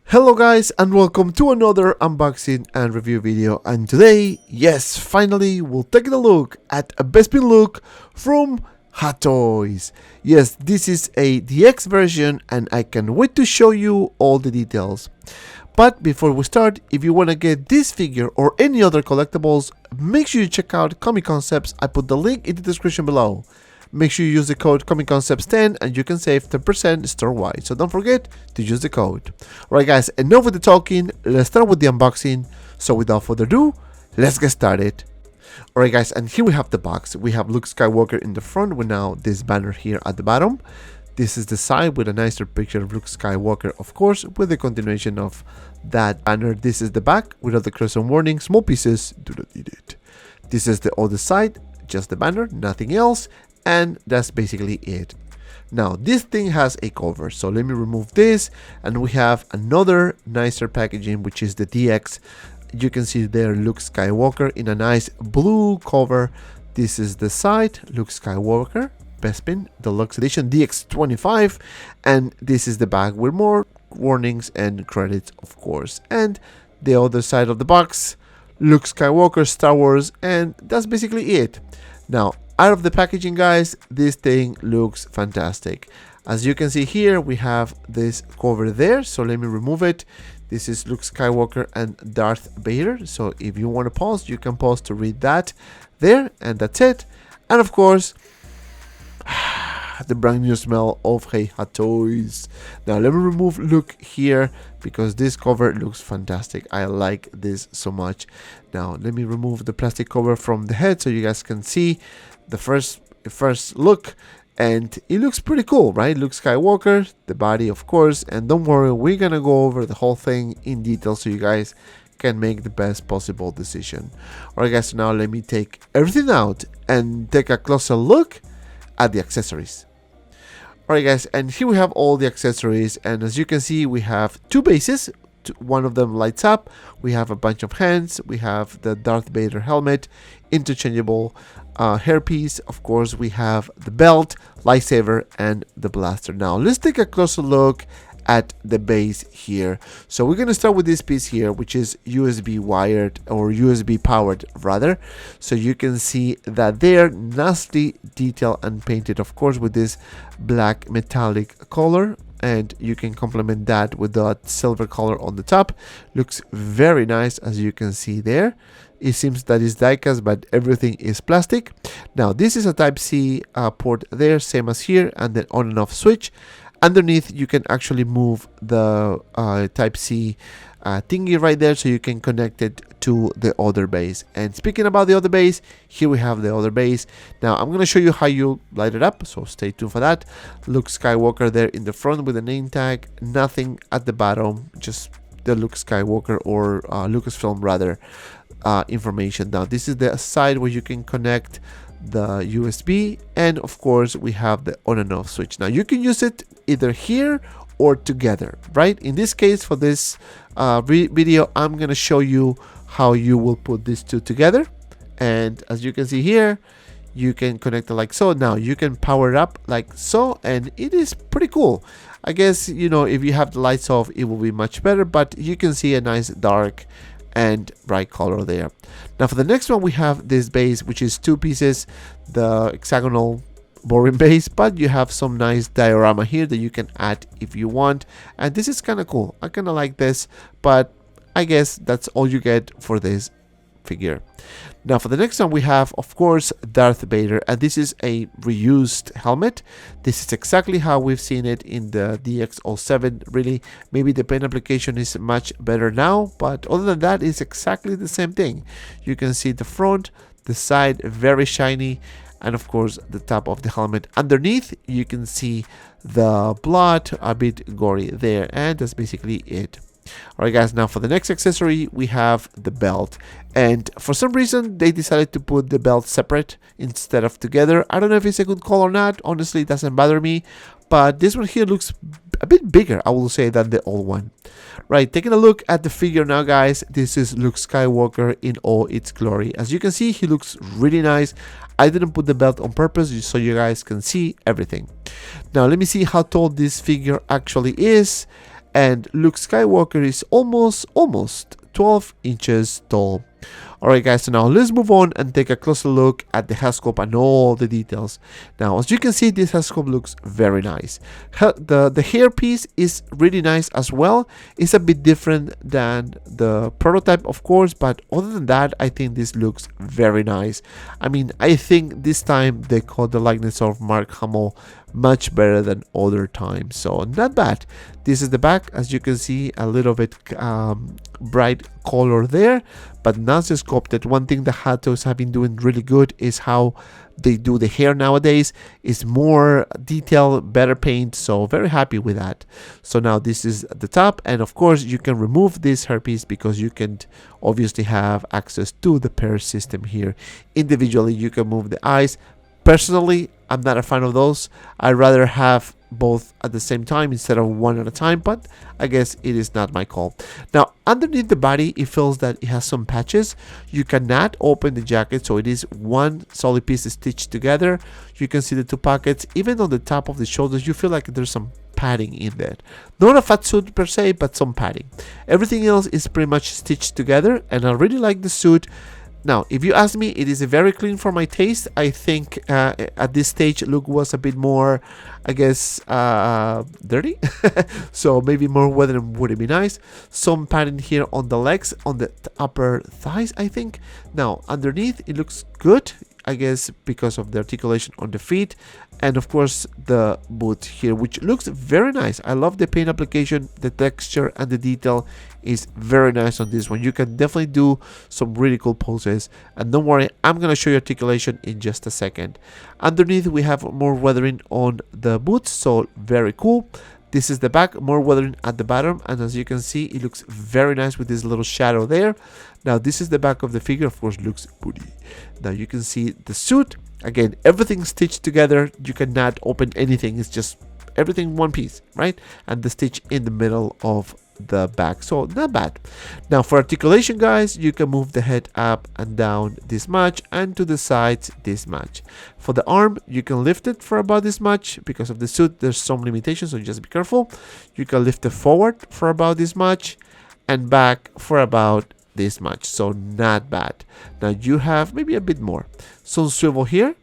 Hello guys, and welcome to another unboxing and review video, and today, yes, finally we'll take a look at a Bespin look from HAWKWARZTOYZ. Yes, this is a DX version and I can't wait to show you all the details. But before we start, if you want to get this figure or any other collectibles, make sure you check out Comic Concepts. I put the link in the description below. Make sure you use the code ComicConcepts10 and you can save 10% store-wide. So don't forget to use the code. Alright guys, enough with the talking, let's start with the unboxing. So without further ado, let's get started. Alright guys, and here we have the box. We have Luke Skywalker in the front with now this banner here at the bottom. This is the side with a nicer picture of Luke Skywalker, of course, with the continuation of that banner. This is the back with all the cross-on warning, small pieces, do not eat it. This is the other side, just the banner, nothing else. And that's basically it. Now this thing has a cover, so let me remove this, and we have another nicer packaging, which is the DX. You can see there Luke Skywalker in a nice blue cover. This is the side, Luke Skywalker Bespin Deluxe Edition DX25, and this is the back with more warnings and credits, of course. And the other side of the box, Luke Skywalker Star Wars, and that's basically it. Now out of the packaging guys, this thing looks fantastic. As you can see here, we have this cover there, so let me remove it. This is Luke Skywalker and Darth Vader, so if you want to pause, you can pause to read that there, and that's it. And of course, the brand new smell of HAWKWARZTOYZ. Now let me remove Luke here because this cover looks fantastic. I like this so much. Now let me remove the plastic cover from the head so you guys can see the first look, and it looks pretty cool, right? Luke Skywalker, the body, of course, and don't worry, we're gonna go over the whole thing in detail so you guys can make the best possible decision. Alright guys, so now let me take everything out and take a closer look at the accessories. Alright guys, and here we have all the accessories, and as you can see, we have two bases. One of them lights up. We have a bunch of hands. We have the Darth Vader helmet, interchangeable hairpiece. Of course, we have the belt, lightsaber, and the blaster. Now let's take a closer look at the base here. So we're gonna start with this piece here, which is USB wired, or USB powered rather. So you can see that they're nicely detailed and painted, of course, with this black metallic color, and you can complement that with that silver color on the top. Looks very nice, as you can see there. It seems that it's die-cast, but everything is plastic. Now this is a Type-C port there, same as here, and then on and off switch. Underneath, you can actually move the Type-C thingy right there, so you can connect it to the other base. And speaking about the other base, here we have the other base. Now I'm going to show you how you light it up, so stay tuned for that. Luke Skywalker there in the front with a name tag, nothing at the bottom, just the Luke Skywalker, or Lucasfilm rather, information. Now this is the side where you can connect the USB, and of course we have the on and off switch. Now you can use it either here or together, right? In this case, for this video, I'm gonna show you how you will put these two together. And as you can see here, you can connect it like so. Now you can power it up like so, and it is pretty cool. I guess, you know, if you have the lights off, it will be much better, but you can see a nice dark and bright color there. Now for the next one, we have this base, which is 2 pieces, the hexagonal boring base, but you have some nice diorama here that you can add if you want, and this is kind of cool. I kind of like this, but I guess that's all you get for this figure. Now for the next one, we have, of course, Darth Vader, and this is a reused helmet. This is exactly how we've seen it in the DX07. Really, maybe the paint application is much better now, but other than that, it's exactly the same thing. You can see the front, the side, very shiny, and of course the top of the helmet. Underneath, you can see the blood, a bit gory there, and that's basically it. Alright guys, now for the next accessory, we have the belt, and for some reason they decided to put the belt separate instead of together. I don't know if it's a good call or not. Honestly, it doesn't bother me, but this one here looks a bit bigger, I will say, than the old one. Right, taking a look at the figure now, guys. This is Luke Skywalker in all its glory. As you can see, he looks really nice. I didn't put the belt on purpose just so you guys can see everything. Now let me see how tall this figure actually is. And Luke Skywalker is almost 12 inches tall. Alright guys, so now let's move on and take a closer look at the head sculpt and all the details. Now as you can see, this head sculpt looks very nice. The hair piece is really nice as well. It's a bit different than the prototype, of course, but other than that, I think this looks very nice. I mean, I think this time they caught the likeness of Mark Hamill much better than other times, so not bad. This is the back. As you can see, a little bit bright color there, but not so sculpted. One thing the Hot Toys have been doing really good is how they do the hair nowadays. Is more detail, better paint, so very happy with that. So now this is the top, and of course you can remove this hairpiece because you can obviously have access to the pair system here. Individually you can move the eyes. Personally, I'm not a fan of those. I'd rather have both at the same time instead of one at a time, but I guess it is not my call. Now, underneath the body, it feels that it has some patches. You cannot open the jacket, so it is one solid piece stitched together. You can see the 2 pockets. Even on the top of the shoulders, you feel like there's some padding in there. Not a fat suit per se, but some padding. Everything else is pretty much stitched together, and I really like the suit. Now, if you ask me, it is very clean for my taste. I think at this stage, Luke was a bit more, I guess, dirty. So maybe more weathering would be nice. Some padding here on the legs, on the upper thighs, I think. Now, underneath, it looks good, I guess, because of the articulation on the feet. And of course, the boot here, which looks very nice. I love the paint application, the texture, and the detail is very nice on this one. You can definitely do some really cool poses, and don't worry, I'm gonna show you articulation in just a second. Underneath, we have more weathering on the boots, so very cool. This is the back, more weathering at the bottom, and as you can see, it looks very nice with this little shadow there. Now this is the back of the figure, of course, looks booty. Now you can see the suit. Again, everything stitched together. You cannot open anything. It's just everything one piece, right? And the stitch in the middle of the back, so not bad. Now for articulation, guys, you can move the head up and down this much, and to the sides this much. For the arm, you can lift it for about this much. Because of the suit, there's some limitations, so just be careful. You can lift it forward for about this much, and back for about this much, so not bad. Now you have maybe a bit more, some swivel here.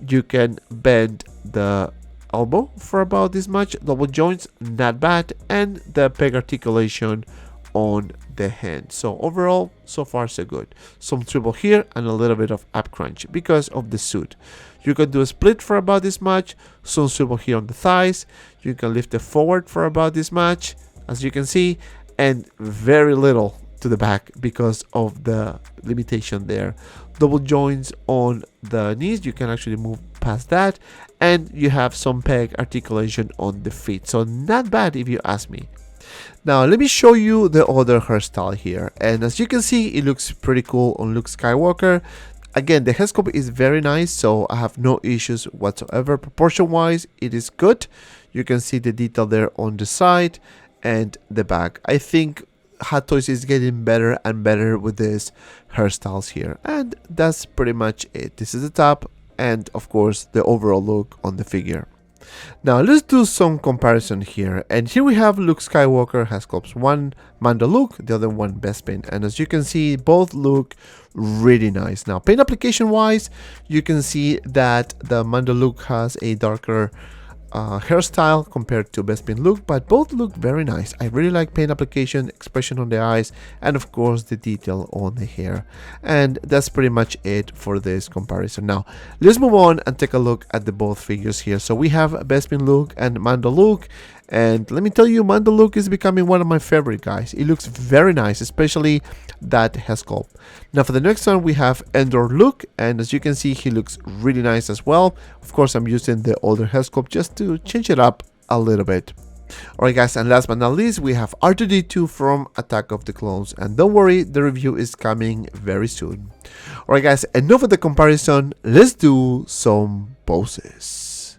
You can bend the elbow for about this much, double joints, not bad, and the peg articulation on the hand. So overall, so far so good. Some swivel here and a little bit of up crunch because of the suit. You can do a split for about this much, some swivel here on the thighs. You can lift it forward for about this much, as you can see, and very little to the back because of the limitation there. Double joints on the knees, you can actually move past that, and you have some peg articulation on the feet, so not bad if you ask me. Now let me show you the other hairstyle here, and as you can see, it looks pretty cool on Luke Skywalker. Again, the head sculpt is very nice, so I have no issues whatsoever. Proportion wise, it is good. You can see the detail there on the side and the back. I think Hot Toys is getting better and better with these hairstyles here, and that's pretty much it. This is the top, and of course the overall look on the figure. Now let's do some comparison here, and here we have Luke Skywalker has sculpts, one Mando look, the other one Bespin, and as you can see both look really nice. Now paint application wise, you can see that the Mando look has a darker hairstyle compared to Bespin look, but both look very nice. I really like paint application, expression on the eyes, and of course the detail on the hair. And that's pretty much it for this comparison. Now let's move on and take a look at the both figures here. So we have Bespin look and Mando look, and let me tell you, Mando look is becoming one of my favorite guys. It looks very nice, especially that hair sculpt. Now for the next one we have Endor look, and as you can see he looks really nice as well. Of course I'm using the older hair sculpt just to change it up a little bit. Alright guys, and last but not least we have R2-D2 from Attack of the Clones, and don't worry, the review is coming very soon. Alright guys, enough of the comparison, let's do some poses.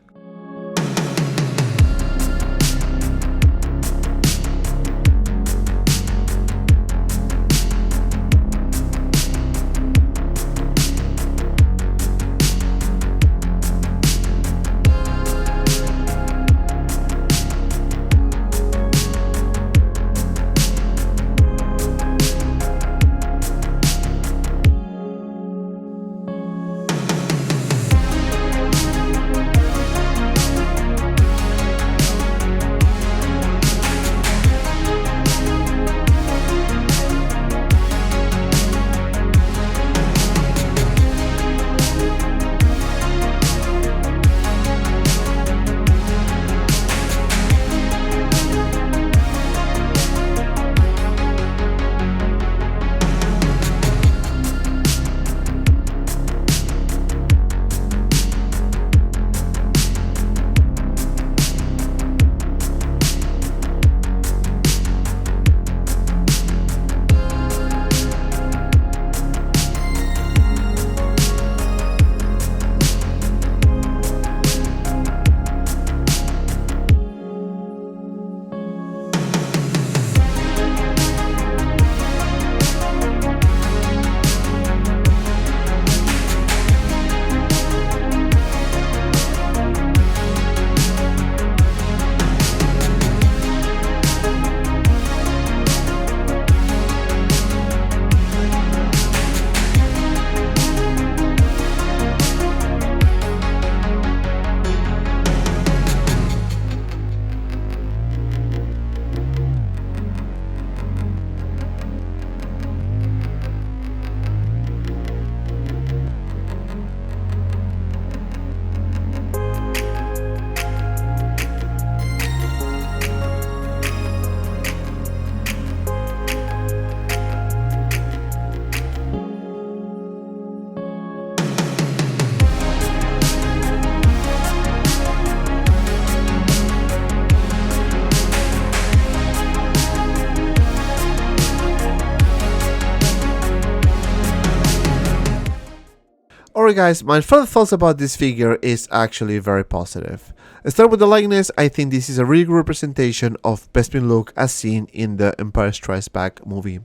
Alright guys, my further thoughts about this figure is actually very positive. Let's start with the likeness. I think this is a really good representation of Bespin look as seen in the Empire Strikes Back movie.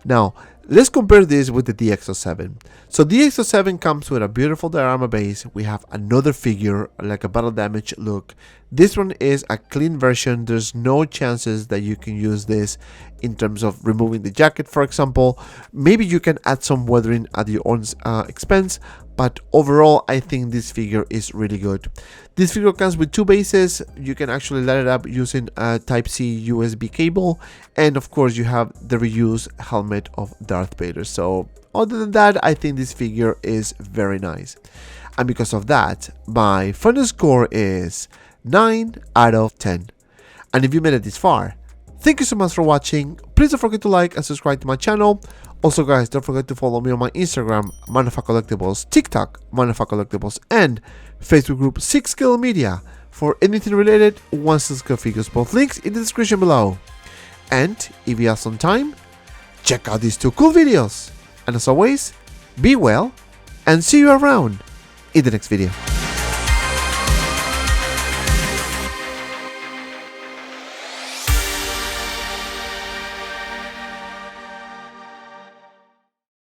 Now, let's compare this with the DX07. So DX07 comes with a beautiful diorama base. We have another figure like a battle damage look. This one is a clean version. There's no chances that you can use this in terms of removing the jacket, for example. Maybe you can add some weathering at your own expense, but overall I think this figure is really good. This figure comes with two bases. You can actually light it up using a Type-C USB cable, and of course you have the reused helmet of Darth Vader. So other than that, I think this figure is very nice, and because of that my final score is 9 out of 10. And if you made it this far, thank you so much for watching. Please don't forget to like and subscribe to my channel. Also guys, don't forget to follow me on my Instagram, ManFaCollectibles, TikTok, ManFaCollectibles, and Facebook group 6 Scale Media for anything related 1/6 figures. Both links in the description below. And if you have some time, check out these two cool videos. And as always, be well and see you around in the next video.